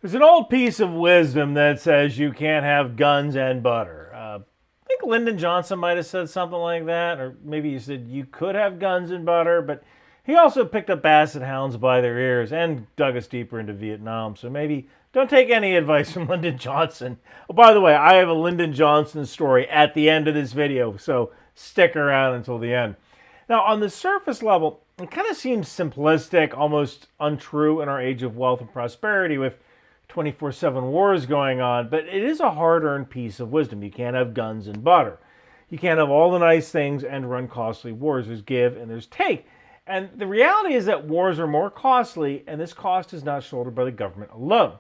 There's an old piece of wisdom that says you can't have guns and butter. I think Lyndon Johnson might have said something like that, or maybe he said you could have guns and butter, but he also picked up basset hounds by their ears and dug us deeper into Vietnam, so maybe don't take any advice from Lyndon Johnson. Oh, by the way, I have a Lyndon Johnson story at the end of this video, so stick around until the end. Now, on the surface level, it kind of seems simplistic, almost untrue in our age of wealth and prosperity with 24/7 wars going on, but it is a hard-earned piece of wisdom. You can't have guns and butter. You can't have all the nice things and run costly wars. There's give and there's take. And the reality is that wars are more costly, and this cost is not shouldered by the government alone.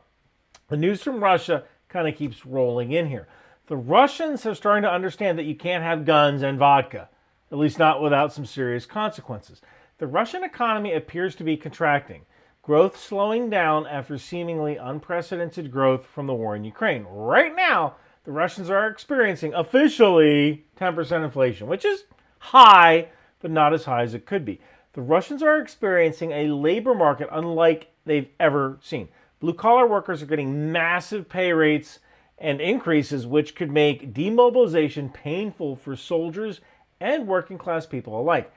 The news from Russia kind of keeps rolling in here. The Russians are starting to understand that you can't have guns and vodka, at least not without some serious consequences. The Russian economy appears to be contracting, growth slowing down after seemingly unprecedented growth from the war in Ukraine. Right now, the Russians are experiencing officially 10% inflation, which is high, but not as high as it could be. The Russians are experiencing a labor market unlike they've ever seen. Blue-collar workers are getting massive pay rates and increases, which could make demobilization painful for soldiers and working-class people alike.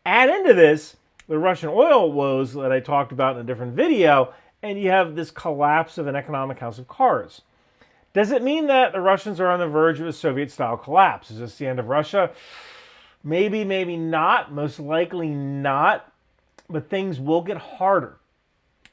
Add into this the Russian oil woes that I talked about in a different video, and you have this collapse of an economic house of cards. Does it mean that the Russians are on the verge of a Soviet-style collapse? Is this the end of Russia? Maybe, maybe not. Most likely not. But things will get harder.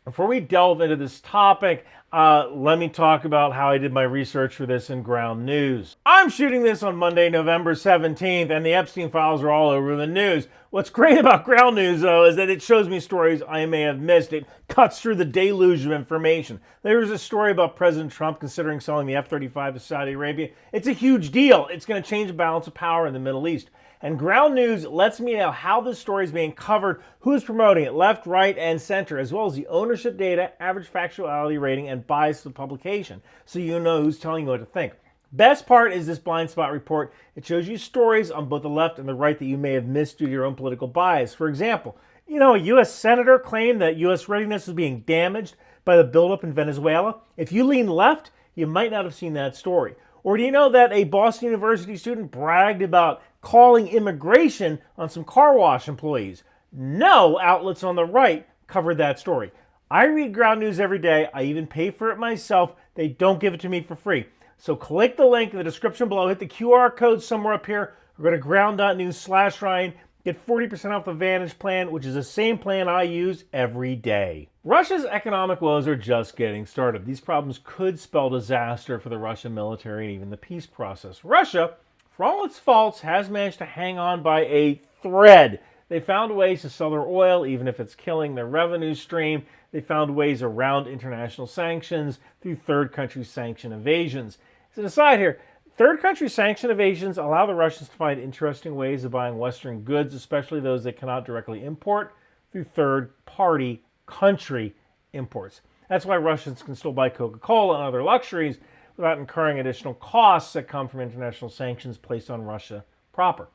Before we delve into this topic, let me talk about how I did my research for this in Ground News. I'm shooting this on Monday, November 17th, and the Epstein files are all over the news. What's great about Ground News, though, is that it shows me stories I may have missed. It cuts through the deluge of information. There's a story about President Trump considering selling the F-35 to Saudi Arabia. It's a huge deal. It's going to change the balance of power in the Middle East. And Ground News lets me know how this story is being covered, who's promoting it, left, right, and center, as well as the ownership data, average factuality rating, and bias of the publication, so you know who's telling you what to think. Best part is this blind spot report. It shows you stories on both the left and the right that you may have missed due to your own political bias. For example, a U.S. senator claimed that U.S. readiness was being damaged by the buildup in Venezuela. If you lean left, you might not have seen that story. Or do you know that a Boston University student bragged about calling immigration on some car wash employees? No outlets on the right covered that story. I read Ground News every day. I even pay for it myself. They don't give it to me for free. So click the link in the description below. Hit the QR code somewhere up here. Or go to ground.news/Ryan. Get 40% off the Vantage plan, which is the same plan I use every day. Russia's economic woes are just getting started. These problems could spell disaster for the Russian military and even the peace process. Russia, for all its faults, has managed to hang on by a thread. They found ways to sell their oil, even if it's killing their revenue stream. They found ways around international sanctions through third country sanction evasions. As an aside here, third country sanction evasions allow the Russians to find interesting ways of buying Western goods, especially those they cannot directly import, through third-party country imports. That's why Russians can still buy Coca-Cola and other luxuries without incurring additional costs that come from international sanctions placed on Russia proper.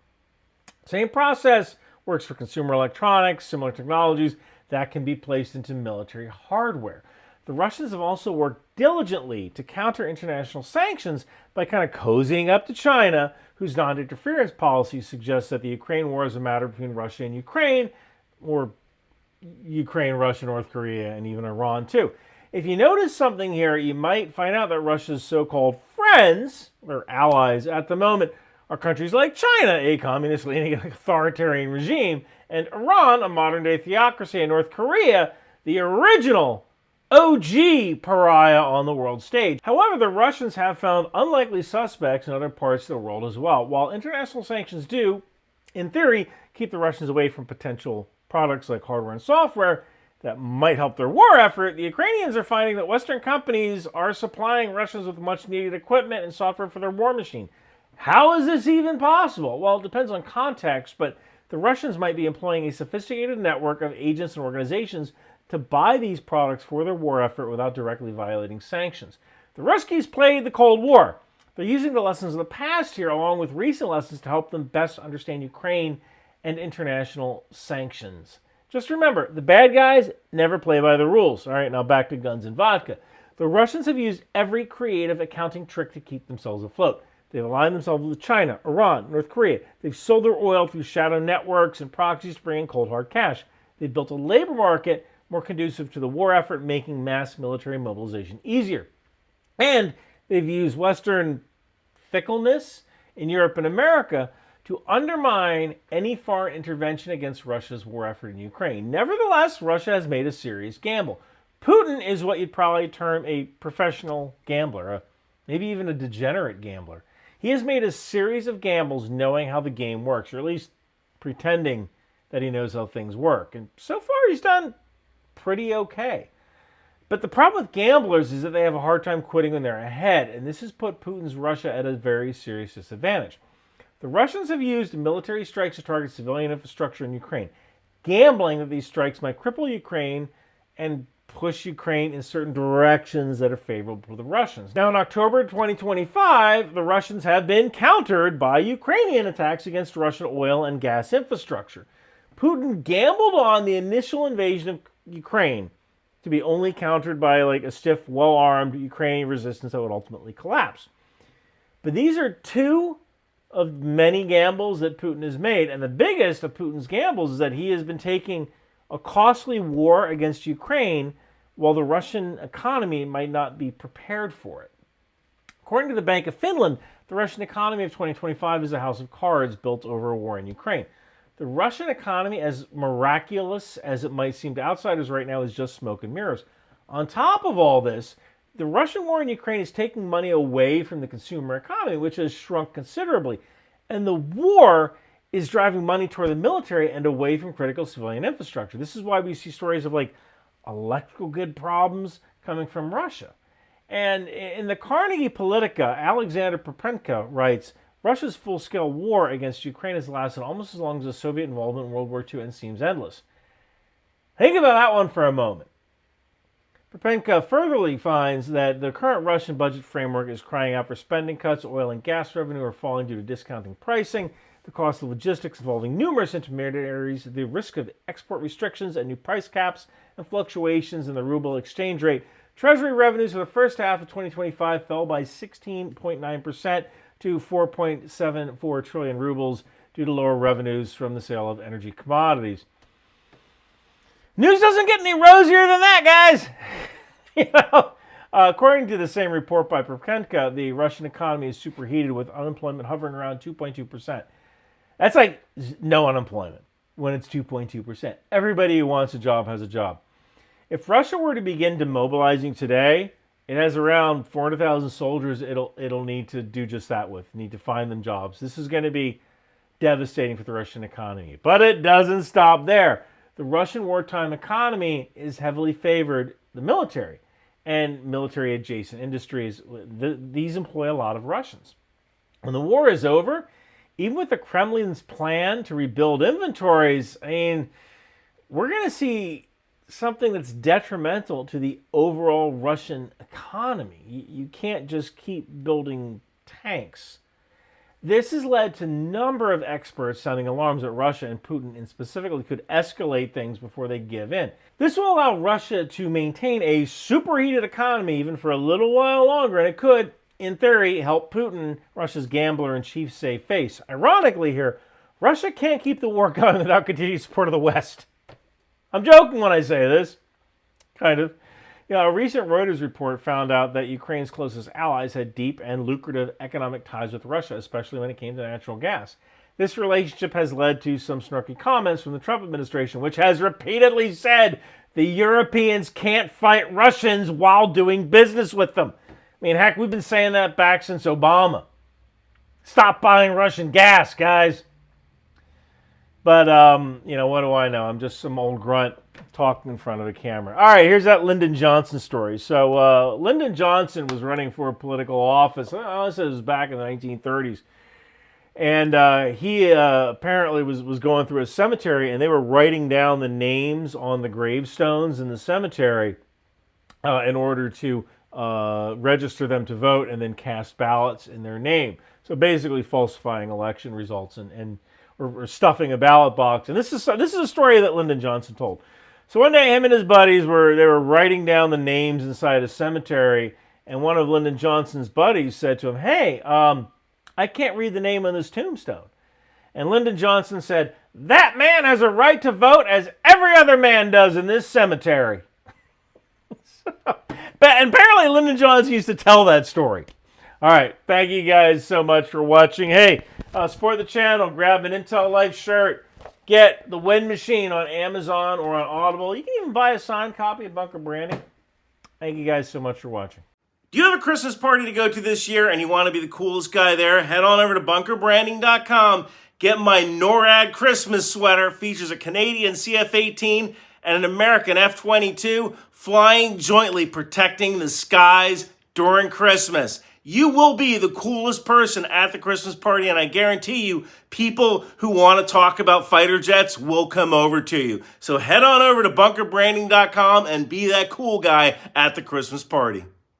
Same process works for consumer electronics, similar technologies that can be placed into military hardware. The Russians have also worked diligently to counter international sanctions by kind of cozying up to China, whose non-interference policy suggests that the Ukraine war is a matter between Russia and Ukraine, or Ukraine, Russia, North Korea, and even Iran too. If you notice something here, you might find out that Russia's so-called friends, or allies at the moment, are countries like China, a communist-leaning authoritarian regime, and Iran, a modern-day theocracy, and North Korea, the original OG pariah on the world stage. However, the Russians have found unlikely suspects in other parts of the world as well. While international sanctions do, in theory, keep the Russians away from potential products like hardware and software that might help their war effort, the Ukrainians are finding that Western companies are supplying Russians with much-needed equipment and software for their war machine. How is this even possible? Well, it depends on context, but the Russians might be employing a sophisticated network of agents and organizations to buy these products for their war effort without directly violating sanctions. The Ruskies played the Cold War. They're using the lessons of the past here along with recent lessons to help them best understand Ukraine and international sanctions. Just remember, the bad guys never play by the rules. All right, now back to guns and vodka. The Russians have used every creative accounting trick to keep themselves afloat. They've aligned themselves with China, Iran, North Korea. They've sold their oil through shadow networks and proxies to bring in cold hard cash. They've built a labor market more conducive to the war effort, making mass military mobilization easier. And they've used Western fickleness in Europe and America to undermine any foreign intervention against Russia's war effort in Ukraine. Nevertheless, Russia has made a serious gamble. Putin is what you'd probably term a professional gambler, maybe even a degenerate gambler. He has made a series of gambles knowing how the game works, or at least pretending that he knows how things work. And so far, he's done pretty okay. But the problem with gamblers is that they have a hard time quitting when they're ahead, and this has put Putin's Russia at a very serious disadvantage. The Russians have used military strikes to target civilian infrastructure in Ukraine, gambling that these strikes might cripple Ukraine and push Ukraine in certain directions that are favorable for the Russians. Now, in October 2025, the Russians have been countered by Ukrainian attacks against Russian oil and gas infrastructure. Putin gambled on the initial invasion of Ukraine to be only countered by a stiff, well-armed Ukrainian resistance that would ultimately collapse. But these are two of many gambles that Putin has made, and the biggest of Putin's gambles is that he has been taking a costly war against Ukraine while the Russian economy might not be prepared for it. According to the Bank of Finland, the Russian economy of 2025 is a house of cards built over a war in Ukraine. The Russian economy, as miraculous as it might seem to outsiders right now, is just smoke and mirrors. On top of all this, the Russian war in Ukraine is taking money away from the consumer economy, which has shrunk considerably. And the war is driving money toward the military and away from critical civilian infrastructure. This is why we see stories of electrical grid problems coming from Russia. And in the Carnegie Politica, Alexander Perpenka writes, Russia's full-scale war against Ukraine has lasted almost as long as the Soviet involvement in World War II and seems endless. Think about that one for a moment. Perpenka furtherly finds that the current Russian budget framework is crying out for spending cuts. Oil and gas revenue are falling due to discounting pricing, the cost of logistics involving numerous intermediaries, the risk of export restrictions and new price caps, and fluctuations in the ruble exchange rate. Treasury revenues for the first half of 2025 fell by 16.9% to 4.74 trillion rubles due to lower revenues from the sale of energy commodities. News doesn't get any rosier than that, guys. According to the same report by Perpenka, the Russian economy is superheated with unemployment hovering around 2.2%. That's no unemployment when it's 2.2%. Everybody who wants a job has a job. If Russia were to begin demobilizing today, it has around 400,000 soldiers it'll need to do just that with, need to find them jobs. This is going to be devastating for the Russian economy. But it doesn't stop there. The Russian wartime economy is heavily favored the military and military-adjacent industries. These employ a lot of Russians. When the war is over, even with the Kremlin's plan to rebuild inventories, we're going to see something that's detrimental to the overall Russian economy. You can't just keep building tanks. This has led to a number of experts sounding alarms that Russia and Putin specifically could escalate things before they give in. This will allow Russia to maintain a superheated economy even for a little while longer, and it could, in theory, help Putin, Russia's gambler-in-chief, save face. Ironically here, Russia can't keep the war going without continued support of the West. I'm joking when I say this, kind of. A recent Reuters report found out that Ukraine's closest allies had deep and lucrative economic ties with Russia, especially when it came to natural gas. This relationship has led to some snarky comments from the Trump administration, which has repeatedly said the Europeans can't fight Russians while doing business with them. Heck, we've been saying that back since Obama. Stop buying Russian gas, guys. But, what do I know? I'm just some old grunt talking in front of a camera. All right, here's that Lyndon Johnson story. So, Lyndon Johnson was running for political office. This was back in the 1930s. And he apparently was going through a cemetery, and they were writing down the names on the gravestones in the cemetery in order to register them to vote and then cast ballots in their name. So basically falsifying election results or stuffing a ballot box. And this is a story that Lyndon Johnson told. So one day, him and his buddies were writing down the names inside a cemetery, and one of Lyndon Johnson's buddies said to him, "Hey, I can't read the name on this tombstone." And Lyndon Johnson said, "That man has a right to vote as every other man does in this cemetery." And apparently Lyndon Johnson used to tell that story. All right, thank you guys so much for watching. Hey, support the channel. Grab an Intel Life shirt. Get the Wind Machine on Amazon or on Audible. You can even buy a signed copy of Bunker Branding. Thank you guys so much for watching. Do you have a Christmas party to go to this year and you want to be the coolest guy there? Head on over to bunkerbranding.com. Get my NORAD Christmas sweater. Features a Canadian CF-18 and an American F-22 flying jointly, protecting the skies during Christmas. You will be the coolest person at the Christmas party, and I guarantee you, people who want to talk about fighter jets will come over to you. So head on over to bunkerbranding.com and be that cool guy at the Christmas party.